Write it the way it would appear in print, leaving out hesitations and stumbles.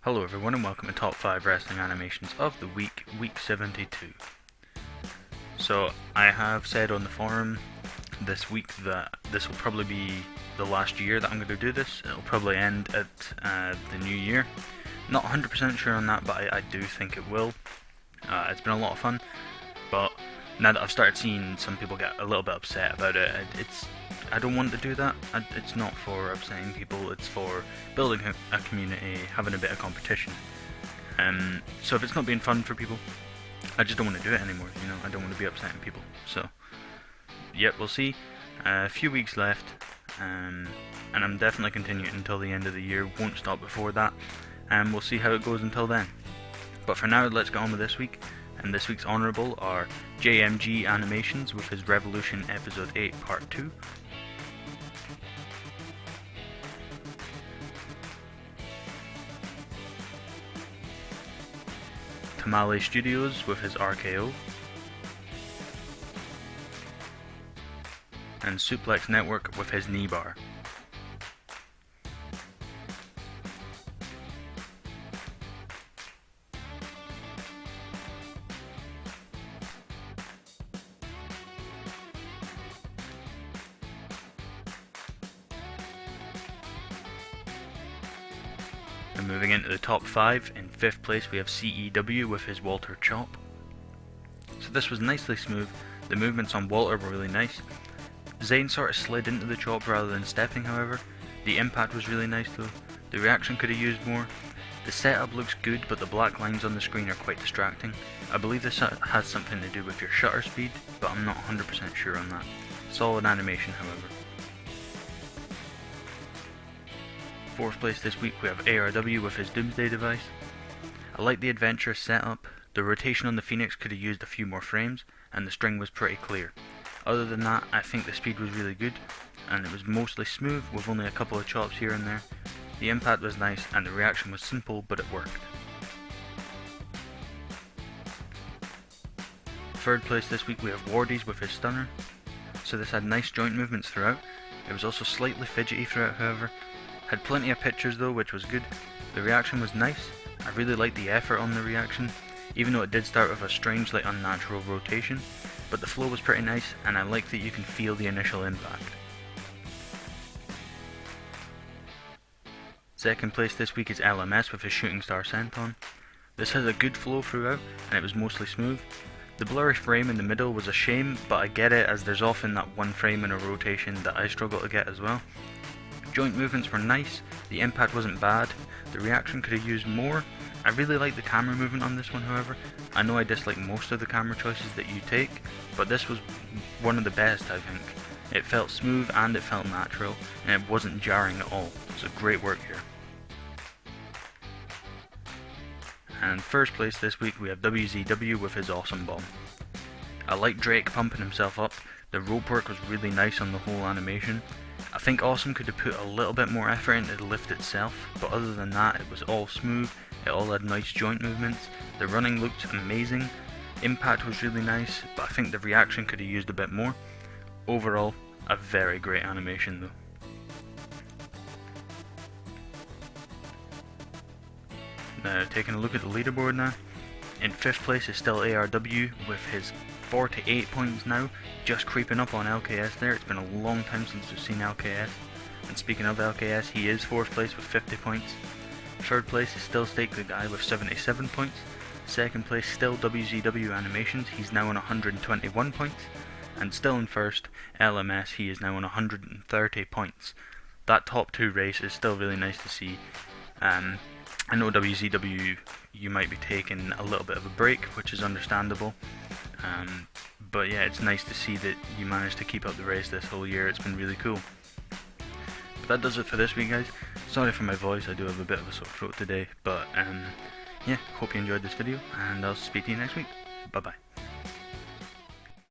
Hello everyone and welcome to Top 5 Wrestling Animations of the Week, Week 72. So I have said on the forum this week that this will probably be the last year that I'm going to do this. It'll probably end at the new year. Not 100% sure on that, but I do think it will. It's been a lot of fun, but now that I've started seeing some people get a little bit upset about it, I don't want to do that. It's not for upsetting people, it's for building a community, having a bit of competition. So if it's not being fun for people, I just don't want to do it anymore, you know, I don't want to be upsetting people. So, yep, we'll see. A few weeks left, and I'm definitely continuing until the end of the year, won't stop before that, and we'll see how it goes until then. But for now, let's get on with this week. And this week's honourable are JMG Animations with his Revolution Episode 8 Part 2. Tamale Studios with his RKO. And Suplex Network with his knee bar. And moving into the top 5, in 5th place we have CEW with his Walter Chop. So this was nicely smooth, the movements on Walter were really nice. Zayn sort of slid into the chop rather than stepping, however. The impact was really nice though, the reaction could have used more. The setup looks good, but the black lines on the screen are quite distracting. I believe this has something to do with your shutter speed, but I'm not 100% sure on that. Solid animation however. 4th place this week we have ARW with his Doomsday device. I like the adventurous setup, the rotation on the Phoenix could have used a few more frames, and the string was pretty clear. Other than that, I think the speed was really good, and it was mostly smooth with only a couple of chops here and there. The impact was nice, and the reaction was simple, but it worked. 3rd place this week we have Wardies with his Stunner. So this had nice joint movements throughout. It was also slightly fidgety throughout however. Had plenty of pictures though, which was good. The reaction was nice. I really liked the effort on the reaction, even though it did start with a strangely unnatural rotation, but the flow was pretty nice, and I like that you can feel the initial impact. 2nd place this week is LMS with his Shooting Star Senton. This has a good flow throughout, and it was mostly smooth. The blurry frame in the middle was a shame, but I get it as there's often that one frame in a rotation that I struggle to get as well. Joint movements were nice, the impact wasn't bad, the reaction could have used more. I really like the camera movement on this one however. I know I dislike most of the camera choices that you take, but this was one of the best I think. It felt smooth and it felt natural, and it wasn't jarring at all, so great work here. And 1st place this week we have WZW with his Awesome Bomb. I like Drake pumping himself up, the rope work was really nice on the whole animation. I think Awesome could have put a little bit more effort into the lift itself, but other than that it was all smooth, it all had nice joint movements, the running looked amazing, impact was really nice, but I think the reaction could have used a bit more. Overall, a very great animation though. Now taking a look at the leaderboard now, in 5th place is still ARW with his 48 points now, just creeping up on LKS there. It's been a long time since we've seen LKS. And speaking of LKS, he is 4th place with 50 points. 3rd place is still Stake the Guy with 77 points. 2nd place still WZW Animations, he's now on 121 points. And still in 1st, LMS, he is now on 130 points. That top 2 race is still really nice to see. I know WZW, you might be taking a little bit of a break, which is understandable. But yeah, it's nice to see that you managed to keep up the race this whole year. It's been really cool. But that does it for this week, guys. Sorry for my voice, I do have a bit of a sore throat today. But yeah, hope you enjoyed this video, and I'll speak to you next week. Bye bye.